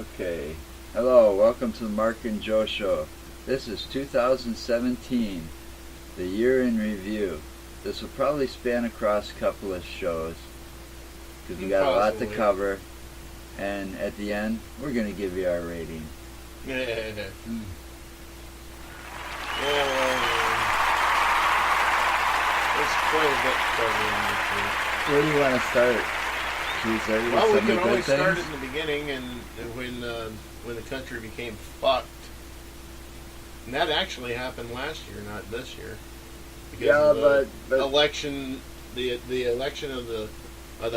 Okay. Hello, welcome to the Mark and Joe Show. This is 2017, the year in review. This will probably span across a couple of shows because we got a lot to cover. And at the end, we're going to give you our rating. It's quite a bit covering this week. Where do you want to start? Should we start with Well, we some can of the always good start things? in the beginning and when the country became fucked. And that actually happened last year, not this year. Because Yeah, of but election, the election of the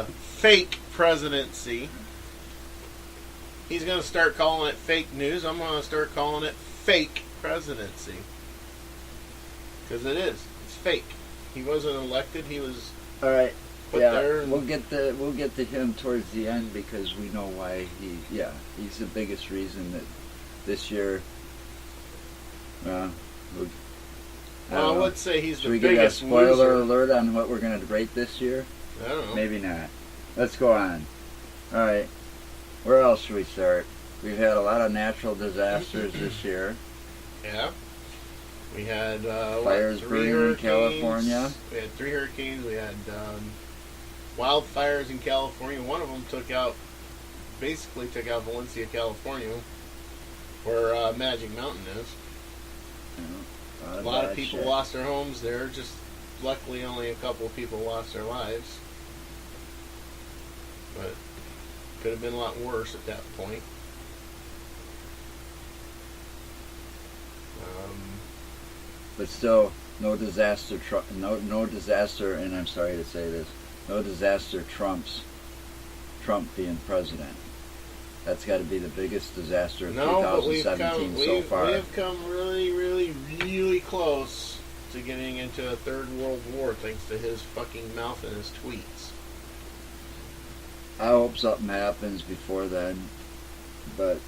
fake presidency. He's going to start calling it fake news. I'm going to start calling it fake presidency. Because it is. It's fake. He wasn't elected. He was all right. put Yeah, there. And we'll get to him towards the end because we know why he's the biggest reason that this year. well, let's say he's Should the we give a biggest spoiler loser. alert on what we're going to rate this year? I don't know. Maybe not. Let's go on. All right. Where else should we start? We've had a lot of natural disasters this year. Yeah. We had Fires three burning in hurricanes. California. We had 3 hurricanes. We had wildfires in California. One of them basically took out Valencia, California, where Magic Mountain is. Yeah, A lot of people lost their homes there. Just luckily, only a couple of people lost their lives. But could have been a lot worse at that point. But still, no disaster. No disaster, and I'm sorry to say this. No disaster trumps Trump being president. That's got to be the biggest disaster of 2017 so far. We have come really, really, really close to getting into a third world war thanks to his fucking mouth and his tweets. I hope something happens before then, but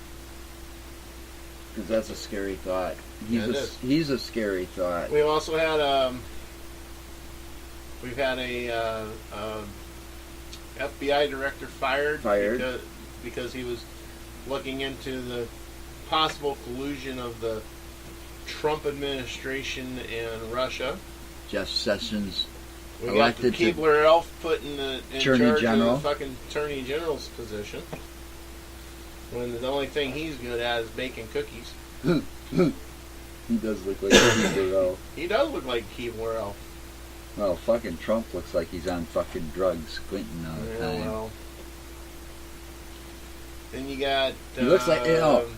because that's a scary thought. He's a scary thought. We've also had a FBI director fired because he was looking into the possible collusion of the Trump administration and Russia. Jeff Sessions We got elected the Keebler elf put in charge General. of the fucking Attorney General's position. When the only thing he's good at is baking cookies. He does look like Keebler elf. He does look like Keebler elf. Well, fucking Trump looks like he's on fucking drugs. Clinton all the time. Well. Then you got... He looks like,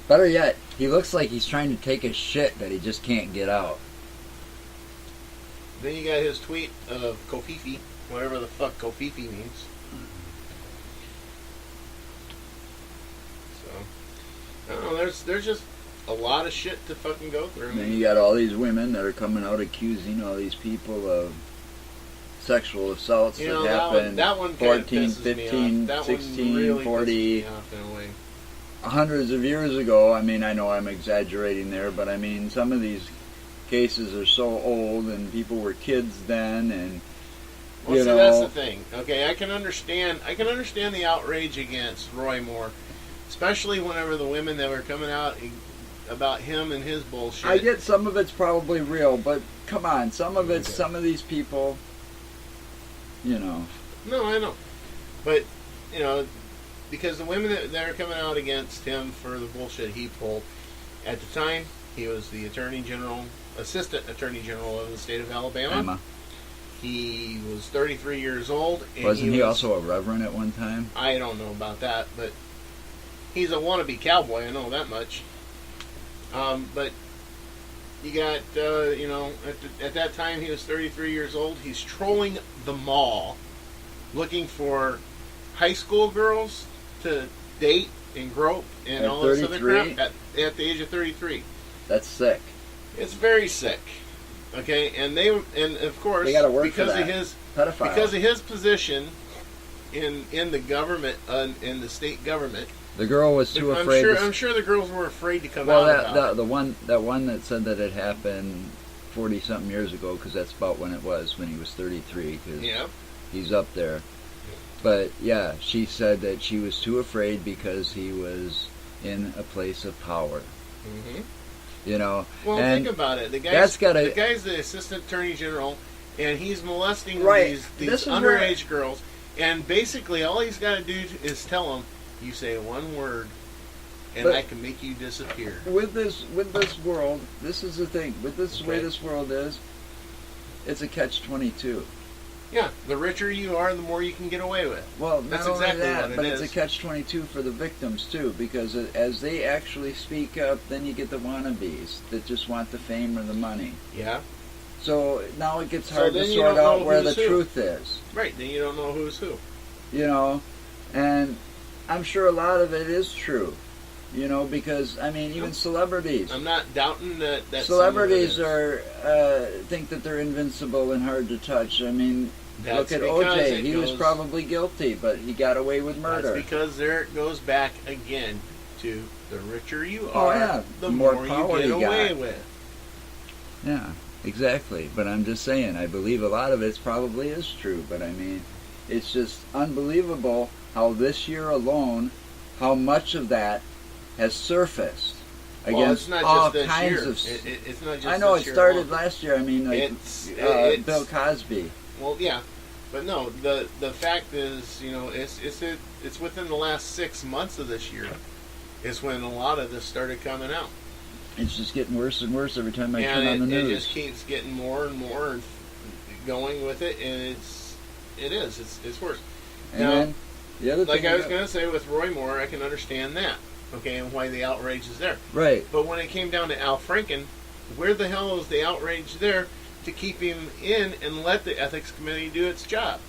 better yet, he looks like he's trying to take a shit that he just can't get out. Then you got his tweet of Kofifi, whatever the fuck Kofifi means. So, I don't know, there's just a lot of shit to fucking go through. And then you got all these women that are coming out accusing all these people of sexual assaults that happened that one 14, 15, 16, really 40, pisses me off in a way. hundreds of years ago. I mean, I know I'm exaggerating there, but I mean, some of these cases are so old and people were kids then, and well, see, that's the thing. Okay, I can understand the outrage against Roy Moore, especially whenever the women that were coming out about him and his bullshit. I get some of it's probably real, but come on, some of it's some of these people, No, I know, but because the women that are coming out against him for the bullshit he pulled, at the time he was the Assistant Attorney General of the state of Alabama. He was 33 years old. And Wasn't he also a reverend at one time? I don't know about that, but he's a wannabe cowboy. I know that much. But you got, at that time he was 33 years old. He's trolling the mall, looking for high school girls to date and grope and all this other crap at the age of 33. That's sick. It's very sick. Okay, and of course they gotta work because for that. of his pedophile. Because of his position in the government, in the state government. The girl was too afraid. I'm sure the girls were afraid to come out about it. The one that said that it happened 40-something years ago, because that's about when it was, when he was 33. Cause he's up there. But yeah, she said that she was too afraid because he was in a place of power. Mm-hmm. You know, Well, and think about it. The that's gotta- the guy's the assistant attorney general, and he's molesting Right. these This is underage girls. And basically, all he's got to do is tell them, "You say one word, and But- I can make you disappear." with this world, this is the thing. With this way Okay. this world is, it's a catch-22. Yeah, the richer you are, the more you can get away with. Well, not That's only exactly that, what it but it's a is. catch-22 for the victims too, because as they actually speak up, then you get the wannabes that just want the fame or the money. Yeah, So now it gets So hard to then you sort don't out know where the who's who. truth is, right. Then you don't know who's who. you know, and I'm sure a lot of it is true, you know, because I mean, even celebrities. I'm not doubting that. Celebrities some of it is. think that they're invincible and hard to touch. I mean, That's look at because OJ. it He was goes- probably guilty, but he got away with murder. That's because there it goes back again to the richer you Oh, are, yeah. the The more more power you get you away got. with. Yeah, exactly. But I'm just saying, I believe a lot of it probably is true. But I mean, it's just unbelievable how this year alone, how much of that has surfaced Well, against it's not all just this kinds year. of. It's not just I know this it year started alone. last year. I mean, like It's Bill Cosby. well, yeah, but no. The fact is, you know, it's within the last 6 months of this year is when a lot of this started coming out. It's just getting worse and worse every time I And turn on the it news. just keeps getting more and more and going with it, and it's worse. And Now, then the other like thing, I was going to say with Roy Moore, I can understand that, okay, and why the outrage is there. right? But when it came down to Al Franken, where the hell is the outrage there to keep him in and let the ethics committee do its job?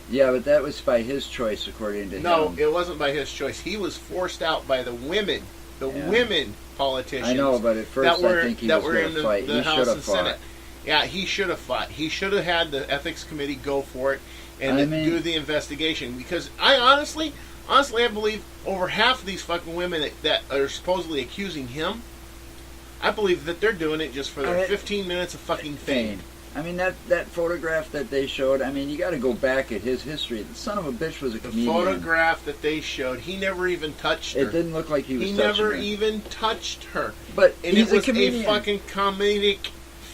Yeah, but that was by his choice, according to No, him. it wasn't by his choice. He was forced out by the women Yeah. women politicians. I know, but at first I think he was going to fight. He should have fought. Senate. Yeah, he should have fought. He should have had the ethics committee go for it and I mean- do the investigation. Because I honestly, I believe over half of these fucking women that are supposedly accusing him, I believe that they're doing it just for their I mean- 15 minutes of fucking fame. I mean, that photograph that they showed, I mean, you got to go back at his history. The son of a bitch was a The comedian. photograph that they showed, he never even touched her. It didn't look like he was He touching never her. even touched her. But And he's it was a comedian. fucking comedic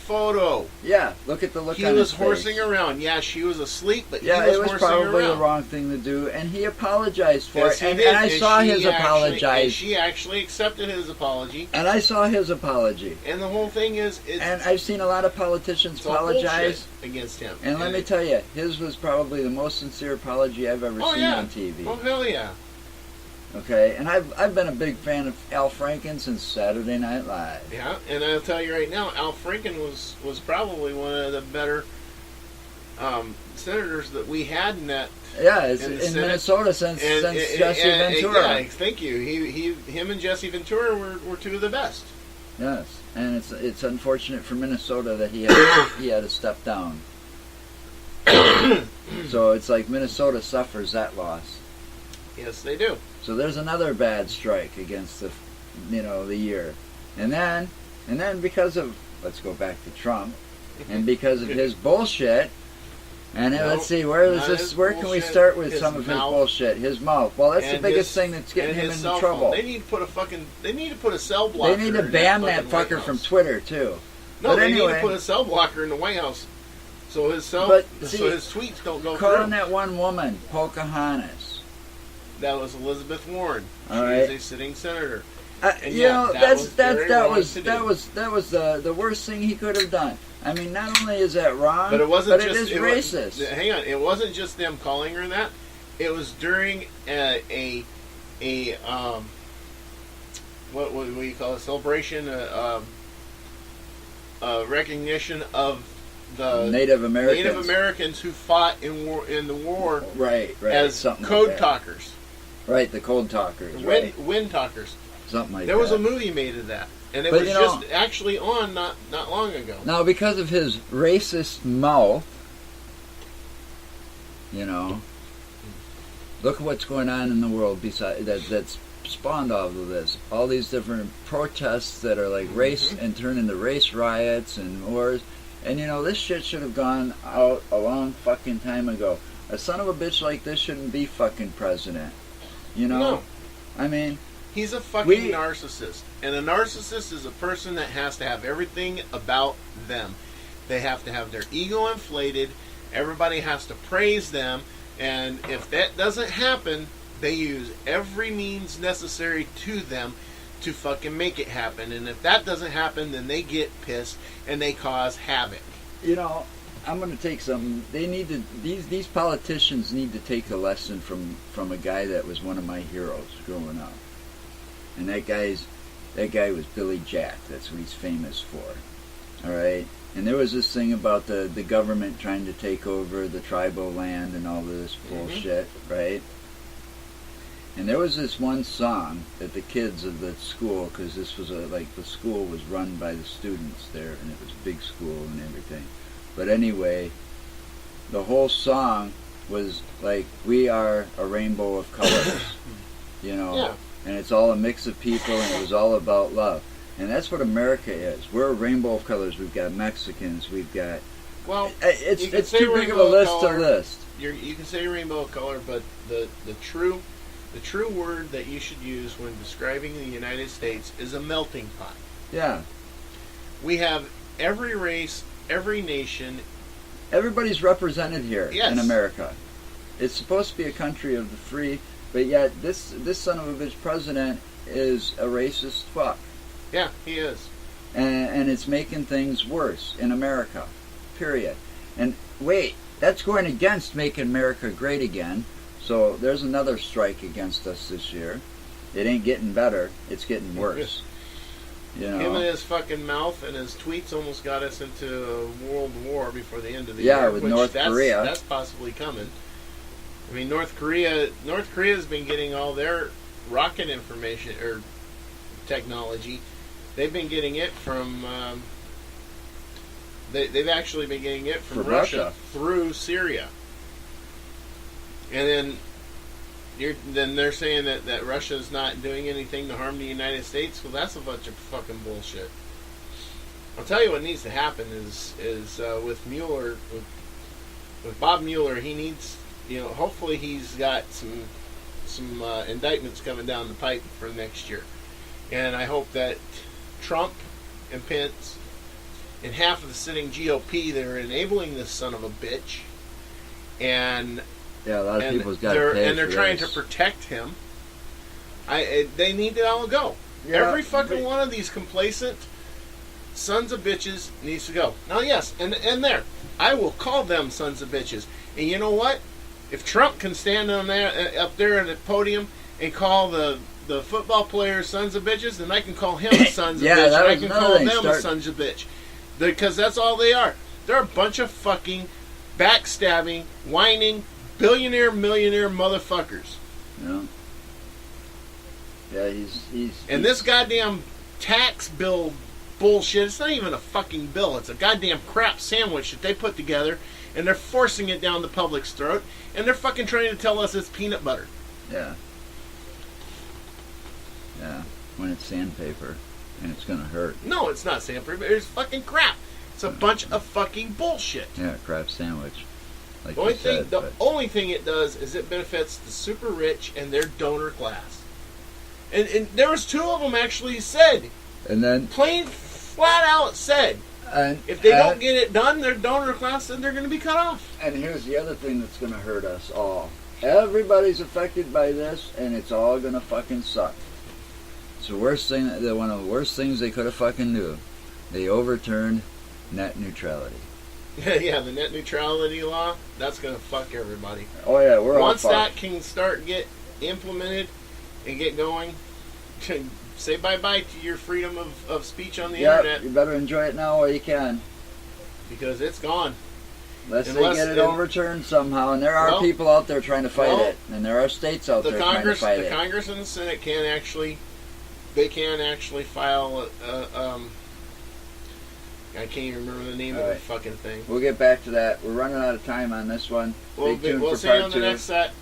photo. Yeah, look at the look He on was his horsing face. around. Yeah, she was asleep, but Yeah, he was it was horsing probably around. the wrong thing to do, and he apologized for Yes, it. he And, did, and I saw she his actually- apologize. and she actually accepted his apology. And I saw his apology. And the whole thing is, it's, And I've seen a lot of politicians it's all apologize. bullshit against him. And let me tell you, his was probably the most sincere apology I've ever Oh seen yeah. on TV. Oh hell yeah. Okay, and I've been a big fan of Al Franken since Saturday Night Live. Yeah, and I'll tell you right now, Al Franken was probably one of the better senators that we had in that. Yeah, it's In in the Senate. Minnesota since Jesse Ventura. Yeah, thank you. Him and Jesse Ventura were two of the best. Yes, and it's unfortunate for Minnesota that he had to step down. So it's like Minnesota suffers that loss. Yes, they do. So there's another bad strike against the year, and then because of, let's go back to Trump, and because of his bullshit. And then No, let's see, where is not this? his Where can we bullshit, start with his some of his mouth. bullshit? His mouth. Well, that's the And biggest his- thing that's getting and him his in cell trouble. phone. They need to put a cell blocker. They need to in ban that fucking White fucker from House. Twitter too. No, But they need anyway- to put a cell blocker in the White House, so his But, see, tweets don't go Calling through. that one woman Pocahontas. That was Elizabeth Warren. She All is right. a sitting senator. And You yeah, know, that that's was that very that wrong was to that do. was the worst thing he could have done. I mean, not only is that wrong, But it wasn't it just is racist. Hang on, it wasn't just them calling her that. It was during a what do you call it? Celebration, recognition of the Native Americans. Native Americans who fought in the war Right, as something code like that. talkers, Right, the code talkers. Right, wind talkers. something like There that. was a movie made of that, and it But was you know- just actually on not long ago. Now, because of his racist mouth, look at what's going on in the world beside that's spawned off of this. All these different protests that are like race and turn into race riots and wars. And this shit should have gone out a long fucking time ago. A son of a bitch like this shouldn't be fucking president. No. I mean, He's a fucking narcissist. And a narcissist is a person that has to have everything about them. They have to have their ego inflated. Everybody has to praise them. And if that doesn't happen, they use every means necessary to them to fucking make it happen. And if that doesn't happen, then they get pissed and they cause havoc. You know, I'm going to take some. They need to. These politicians need to take a lesson from a guy that was one of my heroes growing up. And that guy was Billy Jack. That's what he's famous for. All right. And there was this thing about the government trying to take over the tribal land and all this bullshit, right? And there was this one song that the kids of the school, because this was the school was run by the students there, and it was a big school and everything. But anyway, the whole song was like, "We are a rainbow of colors," you know. Yeah. And it's all a mix of people, and it was all about love. And that's what America is. We're a rainbow of colors. We've got Mexicans. We've got... Well, it's too big of a list to list. You can say rainbow of color, but the true word that you should use when describing the United States is a melting pot. Yeah. We have every race, every nation. Everybody's represented here Yes. in America. It's supposed to be a country of the free, but yet this son of a bitch president is a racist fuck. Yeah, he is. And it's making things worse in America. Period. And wait, that's going against making America great again. So there's another strike against us this year. It ain't getting better. It's getting worse. You know? Him and his fucking mouth and his tweets almost got us into a world war before the end of the year. year. With North Korea. That's possibly coming. I mean, North Korea's been getting all their rocket information or technology. They've been getting it from. They've actually been getting it from Russia through Syria. And then they're saying that Russia's not doing anything to harm the United States. Well, that's a bunch of fucking bullshit. I'll tell you what needs to happen is with Mueller, with Bob Mueller. He needs, hopefully he's got some indictments coming down the pipe for next year, and I hope that Trump and Pence and half of the sitting GOP, they're enabling this son of a bitch, and yeah, a lot of people's got to pay and they're for trying this. to protect him. They need to all go. Yeah, Every fucking one of these complacent sons of bitches needs to go. Now, yes, and there, I will call them sons of bitches. And you know what? If Trump can stand on there up there at the podium and call the football players sons of bitches, then I can call him sons of bitch. And I can call them sons of bitch. Because that's all they are. They're a bunch of fucking backstabbing, whining, billionaire, millionaire motherfuckers. Yeah. Yeah, he's and this goddamn tax bill bullshit, it's not even a fucking bill. It's a goddamn crap sandwich that they put together, and they're forcing it down the public's throat, and they're fucking trying to tell us it's peanut butter. Yeah. Yeah, when it's sandpaper, and it's gonna hurt. No, it's not sandpaper. It's fucking crap. It's a bunch of fucking bullshit. Yeah, crap sandwich. Like the only thing it does is it benefits the super rich and their donor class. And there was two of them actually said, and then plain flat out said, if they don't get it done, their donor class, then they're going to be cut off. And here's the other thing that's going to hurt us all. Everybody's affected by this, and it's all going to fucking suck. It's the worst thing. One of the worst things they could have fucking do. They overturned net neutrality. Yeah, the net neutrality law, that's going to fuck everybody. Oh yeah, we're all Once fucked. that can start get implemented and get going, say bye-bye to your freedom of speech on the internet. You better enjoy it now while you can. Because it's gone. Unless they get it overturned somehow. And there are people out there trying to fight it. And there are states out there trying to fight it. The Congress and the Senate can actually file I can't even remember the name of the fucking thing. We'll get back to that. We're running out of time on this one. We'll see you on the next set.